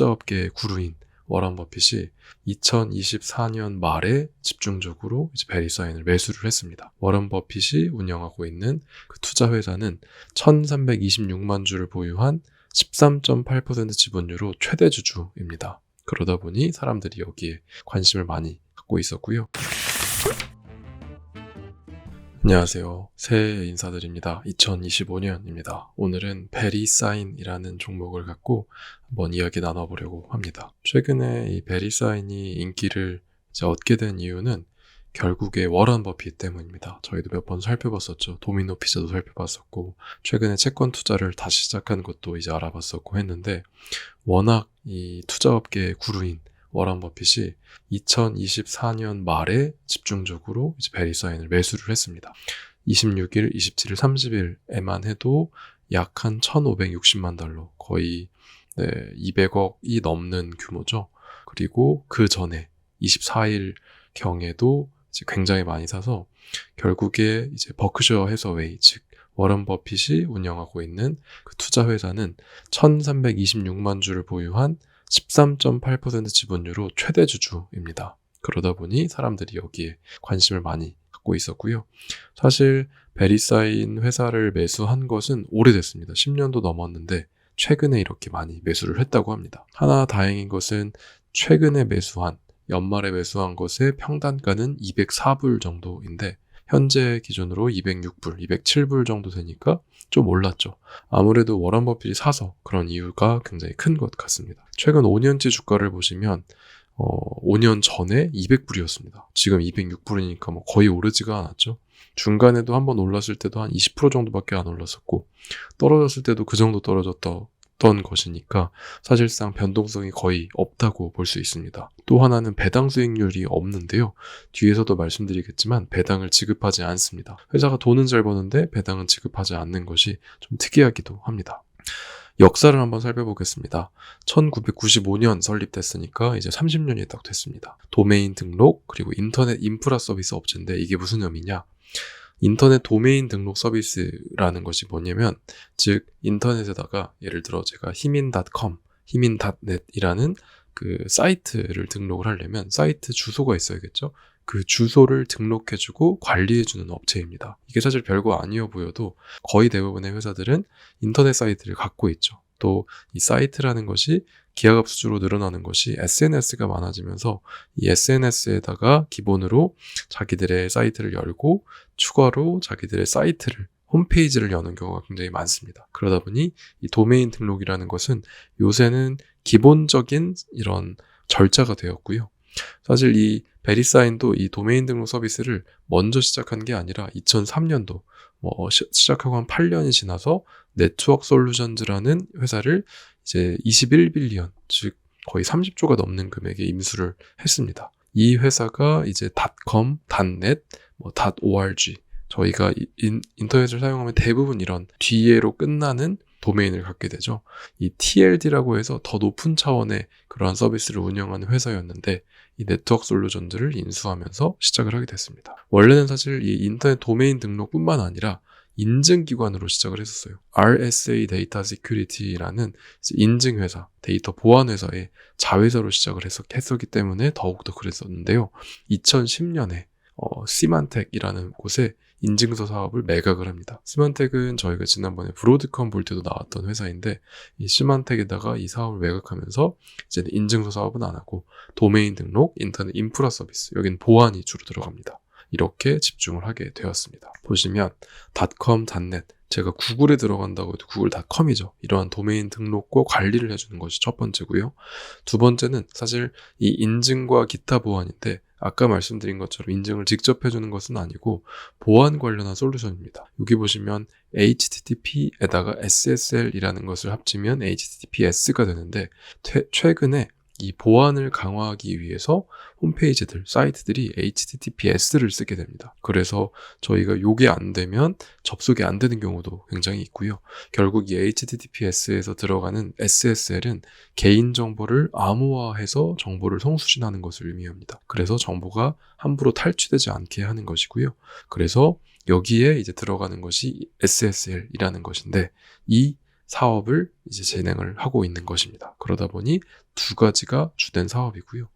투자업계의 구루인 워런 버핏이 2024년 말에 집중적으로 이제 베리사인을 매수를 했습니다. 워런 버핏이 운영하고 있는 그 투자 회사는 1326만 주를 보유한 13.8% 지분율로 최대 주주입니다. 그러다 보니 사람들이 여기에 관심을 많이 갖고 있었고요. 안녕하세요. 새해 인사드립니다. 2025년입니다. 오늘은 베리사인이라는 종목을 갖고 한번 이야기 나눠보려고 합니다. 최근에 이 베리사인이 인기를 얻게 된 이유는 결국에 워런 버핏 때문입니다. 저희도 몇 번 살펴봤었죠. 도미노 피자도 살펴봤었고, 최근에 채권 투자를 다시 시작한 것도 이제 알아봤었고 했는데, 워낙 이 투자업계의 구루인 워런 버핏이 2024년 말에 집중적으로 이제 베리사인을 매수를 했습니다. 26일, 27일, 30일에만 해도 약 한 1,560만 달러, 거의 200억이 넘는 규모죠. 그리고 그 전에 24일 경에도 이제 굉장히 많이 사서 결국에 이제 버크셔 해서웨이, 즉 워런 버핏이 운영하고 있는 그 투자 회사는 1,326만 주를 보유한 13.8% 지분율로 최대 주주입니다. 그러다 보니 사람들이 여기에 관심을 많이 갖고 있었고요. 사실 베리사인 회사를 매수한 것은 오래됐습니다. 10년도 넘었는데 최근에 이렇게 많이 매수를 했다고 합니다. 하나 다행인 것은 최근에 매수한, 연말에 매수한 것의 평단가는 204불 정도인데 현재 기준으로 206불, 207불 정도 되니까 좀 올랐죠. 아무래도 워런 버핏이 사서 그런 이유가 굉장히 큰 것 같습니다. 최근 5년치 주가를 보시면 5년 전에 200불이었습니다. 지금 206불이니까 뭐 거의 오르지가 않았죠. 중간에도 한번 올랐을 때도 한 20% 정도밖에 안 올랐었고 떨어졌을 때도 그 정도 떨어졌던 것이니까 사실상 변동성이 거의 없다고 볼 수 있습니다. 또 하나는 배당 수익률이 없는데요. 뒤에서도 말씀드리겠지만 배당을 지급하지 않습니다. 회사가 돈은 잘 버는데 배당은 지급하지 않는 것이 좀 특이하기도 합니다. 역사를 한번 살펴보겠습니다. 1995년 설립됐으니까 이제 30년이 딱 됐습니다. 도메인 등록 그리고 인터넷 인프라 서비스 업체인데 이게 무슨 의미냐? 인터넷 도메인 등록 서비스라는 것이 뭐냐면, 즉 인터넷에다가 예를 들어 제가 희민.com, 희민.net이라는 그 사이트를 등록을 하려면 사이트 주소가 있어야겠죠. 그 주소를 등록해주고 관리해주는 업체입니다. 이게 사실 별거 아니어 보여도 거의 대부분의 회사들은 인터넷 사이트를 갖고 있죠. 또 이 사이트라는 것이 기하급수적으로 늘어나는 것이 SNS가 많아지면서 이 SNS에다가 기본으로 자기들의 사이트를 열고 추가로 자기들의 사이트를, 홈페이지를 여는 경우가 굉장히 많습니다. 그러다 보니 이 도메인 등록이라는 것은 요새는 기본적인 이런 절차가 되었고요. 사실 이 베리사인도 이 도메인 등록 서비스를 먼저 시작한 게 아니라 2003년도 시작하고 한 8년이 지나서 네트워크 솔루션즈라는 회사를 이제 21빌리언, 즉 거의 30조가 넘는 금액에 인수를 했습니다. 이 회사가 이제 .com, .net, .org, 저희가 인터넷을 사용하면 대부분 이런 뒤에로 끝나는 도메인을 갖게 되죠. 이 TLD라고 해서 더 높은 차원의 그러한 서비스를 운영하는 회사였는데 이 네트워크 솔루션들을 인수하면서 시작을 하게 됐습니다. 원래는 사실 이 인터넷 도메인 등록뿐만 아니라 인증기관으로 시작을 했었어요. RSA 데이터 시큐리티라는 인증회사, 데이터 보안회사의 자회사로 시작을 했었기 때문에 더욱더 그랬었는데요. 2010년에 시만텍이라는 곳에 인증서 사업을 매각을 합니다. 시만텍은 저희가 지난번에 브로드컴 볼 때도 나왔던 회사인데 이 시만텍에다가 이 사업을 매각하면서 이제 인증서 사업은 안 하고 도메인 등록, 인터넷 인프라 서비스, 여긴 보안이 주로 들어갑니다. 이렇게 집중을 하게 되었습니다. 보시면 .com, .net, 제가 구글에 들어간다고 해도 구글.com이죠. 이러한 도메인 등록과 관리를 해주는 것이 첫 번째고요. 두 번째는 사실 이 인증과 기타 보안인데 아까 말씀드린 것처럼 인증을 직접 해주는 것은 아니고 보안 관련한 솔루션입니다. 여기 보시면 HTTP에다가 SSL이라는 것을 합치면 HTTPS가 되는데 최근에 이 보안을 강화하기 위해서 홈페이지들, 사이트들이 HTTPS를 쓰게 됩니다. 그래서 저희가 이게 안 되면 접속이 안 되는 경우도 굉장히 있고요. 결국 이 HTTPS에서 들어가는 SSL은 개인정보를 암호화해서 정보를 송수신하는 것을 의미합니다. 그래서 정보가 함부로 탈취되지 않게 하는 것이고요. 그래서 여기에 이제 들어가는 것이 SSL이라는 것인데 이 사업을 이제 진행을 하고 있는 것입니다. 그러다 보니 두 가지가 주된 사업이고요.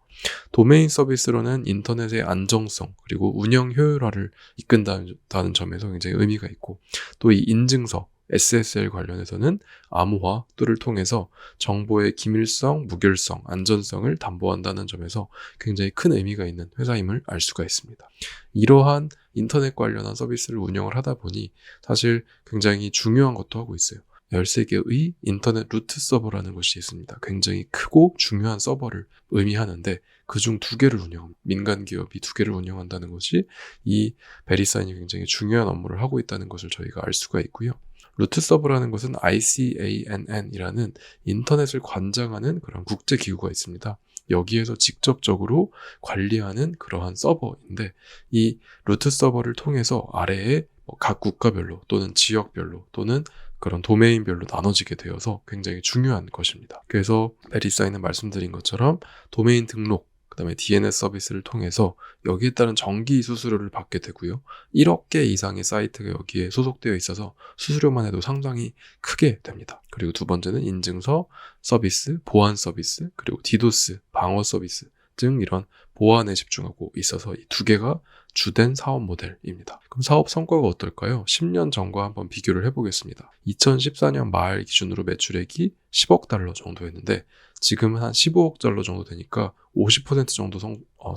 도메인 서비스로는 인터넷의 안정성 그리고 운영 효율화를 이끈다는 점에서 굉장히 의미가 있고, 또 이 인증서 SSL 관련해서는 암호화를 통해서 정보의 기밀성, 무결성, 안전성을 담보한다는 점에서 굉장히 큰 의미가 있는 회사임을 알 수가 있습니다. 이러한 인터넷 관련한 서비스를 운영을 하다 보니 사실 굉장히 중요한 것도 하고 있어요. 13개의 인터넷 루트 서버라는 것이 있습니다. 굉장히 크고 중요한 서버를 의미하는데 그중 2개를 민간 기업이 2개를 운영한다는 것이 이 베리사인이 굉장히 중요한 업무를 하고 있다는 것을 저희가 알 수가 있고요. 루트 서버라는 것은 ICANN이라는 인터넷을 관장하는 그런 국제 기구가 있습니다. 여기에서 직접적으로 관리하는 그러한 서버인데, 이 루트 서버를 통해서 아래에 각 국가별로 또는 지역별로 또는 그런 도메인별로 나눠지게 되어서 굉장히 중요한 것입니다. 그래서 베리사인은 말씀드린 것처럼 도메인 등록, 그 다음에 DNS 서비스를 통해서 여기에 따른 정기 수수료를 받게 되고요. 1억 개 이상의 사이트가 여기에 소속되어 있어서 수수료만 해도 상당히 크게 됩니다. 그리고 두 번째는 인증서 서비스, 보안 서비스, 그리고 디도스, 방어 서비스 등 이런 보안에 집중하고 있어서 이 2개가 주된 사업 모델입니다. 그럼 사업 성과가 어떨까요? 10년 전과 한번 비교를 해보겠습니다. 2014년 말 기준으로 매출액이 10억 달러 정도였는데 지금은 한 15억 달러 정도 되니까 50% 정도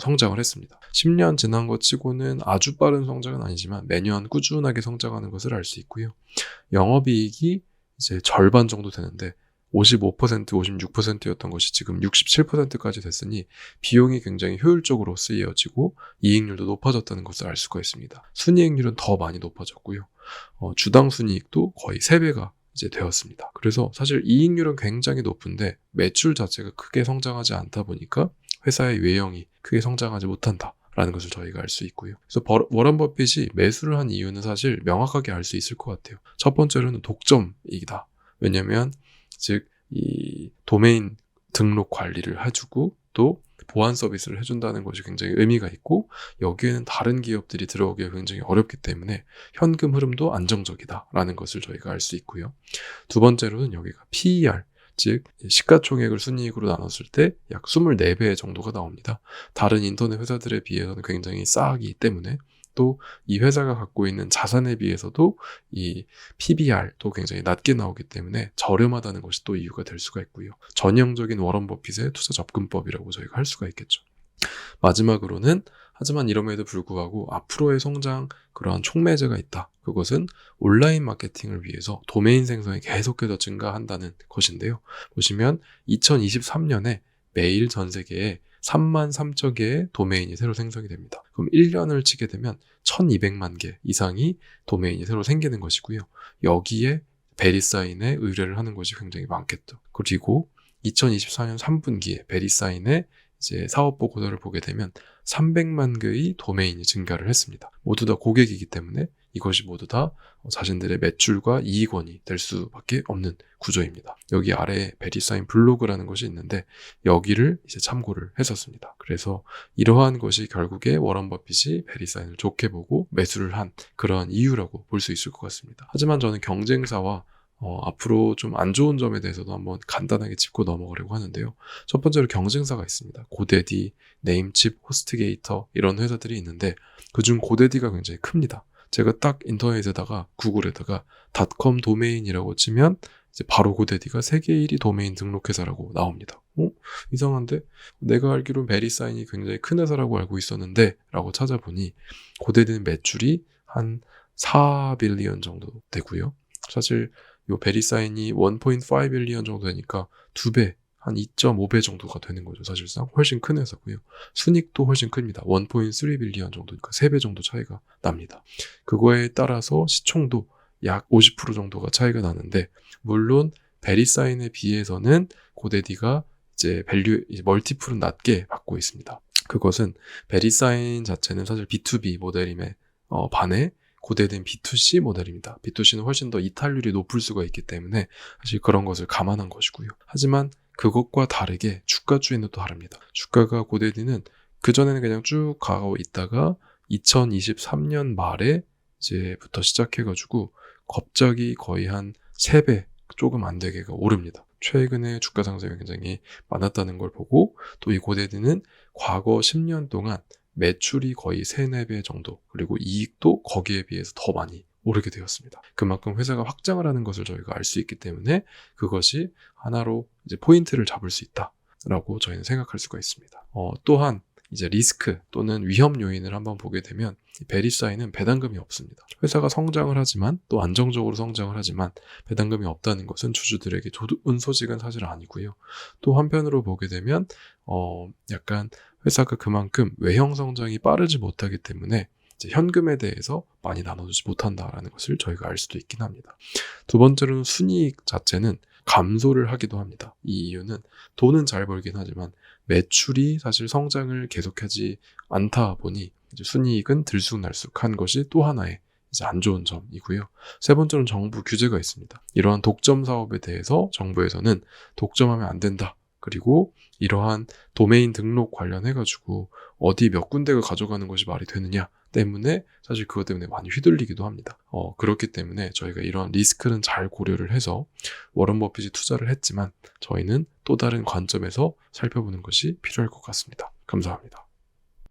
성장을 했습니다. 10년 지난 것 치고는 아주 빠른 성장은 아니지만 매년 꾸준하게 성장하는 것을 알 수 있고요. 영업이익이 이제 절반 정도 되는데 55%, 56%였던 것이 지금 67%까지 됐으니 비용이 굉장히 효율적으로 쓰여지고 이익률도 높아졌다는 것을 알 수가 있습니다. 순이익률은 더 많이 높아졌고요. 주당 순이익도 거의 3배가 이제 되었습니다. 그래서 사실 이익률은 굉장히 높은데 매출 자체가 크게 성장하지 않다 보니까 회사의 외형이 크게 성장하지 못한다 라는 것을 저희가 알 수 있고요. 그래서 워런 버핏이 매수를 한 이유는 사실 명확하게 알 수 있을 것 같아요. 첫 번째로는 독점이다. 왜냐하면 즉 이 도메인 등록 관리를 해주고 또 보안 서비스를 해준다는 것이 굉장히 의미가 있고, 여기에는 다른 기업들이 들어오기가 굉장히 어렵기 때문에 현금 흐름도 안정적이다라는 것을 저희가 알 수 있고요. 두 번째로는 여기가 PER, 즉 시가총액을 순이익으로 나눴을 때 약 24배 정도가 나옵니다. 다른 인터넷 회사들에 비해서는 굉장히 싸기 때문에, 또 이 회사가 갖고 있는 자산에 비해서도 이 PBR도 굉장히 낮게 나오기 때문에 저렴하다는 것이 또 이유가 될 수가 있고요. 전형적인 워런 버핏의 투자 접근법이라고 저희가 할 수가 있겠죠. 마지막으로는 하지만 이럼에도 불구하고 앞으로의 성장 그러한 촉매제가 있다. 그것은 온라인 마케팅을 위해서 도메인 생성이 계속해서 증가한다는 것인데요. 보시면 2023년에 매일 전 세계에 33,000 개의 도메인이 새로 생성이 됩니다. 그럼 1년을 치게 되면 1200만 개 이상이 도메인이 새로 생기는 것이고요. 여기에 베리사인에 의뢰를 하는 것이 굉장히 많겠죠. 그리고 2024년 3분기에 베리사인의 이제 사업 보고서를 보게 되면 300만 개의 도메인이 증가를 했습니다. 모두 다 고객이기 때문에 이것이 모두 다 자신들의 매출과 이익원이 될 수밖에 없는 구조입니다. 여기 아래에 베리사인 블로그라는 것이 있는데 여기를 이제 참고를 했었습니다. 그래서 이러한 것이 결국에 워런 버핏이 베리사인을 좋게 보고 매수를 한 그러한 이유라고 볼 수 있을 것 같습니다. 하지만 저는 경쟁사와 앞으로 좀 안 좋은 점에 대해서도 한번 간단하게 짚고 넘어가려고 하는데요. 첫 번째로 경쟁사가 있습니다. 고데디, 네임칩, 호스트게이터 이런 회사들이 있는데 그중 고데디가 굉장히 큽니다. 제가 딱 인터넷에다가 구글에다가 닷컴 도메인이라고 치면 이제 바로 고데디가 세계 1위 도메인 등록회사라고 나옵니다. 이상한데? 내가 알기로는 베리사인이 굉장히 큰 회사라고 알고 있었는데 라고 찾아보니 고데디는 매출이 한 4빌리언 정도 되고요. 사실 요 베리사인이 1.5빌리언 정도 되니까 2배, 한 2.5배 정도가 되는 거죠. 사실상 훨씬 큰 회사고요. 순익도 훨씬 큽니다. 1.3빌리언 정도니까 3배 정도 차이가 납니다. 그거에 따라서 시총도 약 50% 정도가 차이가 나는데, 물론 베리사인에 비해서는 고데디가 이제 멀티플은 낮게 받고 있습니다. 그것은 베리사인 자체는 사실 B2B 모델임에 반해 고대된 B2C 모델입니다. B2C는 훨씬 더 이탈률이 높을 수가 있기 때문에 사실 그런 것을 감안한 것이고요. 하지만 그것과 다르게 주가 추이는 또 다릅니다. 주가가 고데디는 그전에는 그냥 쭉 가고 있다가 2023년 말에 이제부터 시작해가지고 갑자기 거의 한 3배 조금 안 되게가 오릅니다. 최근에 주가 상승이 굉장히 많았다는 걸 보고 또 이 고대드는 과거 10년 동안 매출이 거의 3, 4배 정도 그리고 이익도 거기에 비해서 더 많이 오르게 되었습니다. 그만큼 회사가 확장을 하는 것을 저희가 알 수 있기 때문에 그것이 하나로 이제 포인트를 잡을 수 있다라고 저희는 생각할 수가 있습니다. 또한 이제 리스크 또는 위험 요인을 한번 보게 되면 베리사인은 배당금이 없습니다. 회사가 성장을 하지만 또 안정적으로 성장을 하지만 배당금이 없다는 것은 주주들에게 좋은 소식은 사실 아니고요. 또 한편으로 보게 되면 약간 회사가 그만큼 외형 성장이 빠르지 못하기 때문에 이제 현금에 대해서 많이 나눠주지 못한다라는 것을 저희가 알 수도 있긴 합니다. 두 번째로는 순이익 자체는 감소를 하기도 합니다. 이 이유는 돈은 잘 벌긴 하지만 매출이 사실 성장을 계속하지 않다 보니 이제 순이익은 들쑥날쑥한 것이 또 하나의 이제 안 좋은 점이고요. 세 번째로는 정부 규제가 있습니다. 이러한 독점 사업에 대해서 정부에서는 독점하면 안 된다. 그리고 이러한 도메인 등록 관련해가지고 어디 몇 군데가 가져가는 것이 말이 되느냐 때문에 사실 그것 때문에 많이 휘둘리기도 합니다. 그렇기 때문에 저희가 이러한 리스크는 잘 고려를 해서 워런 버핏이 투자를 했지만 저희는 또 다른 관점에서 살펴보는 것이 필요할 것 같습니다. 감사합니다.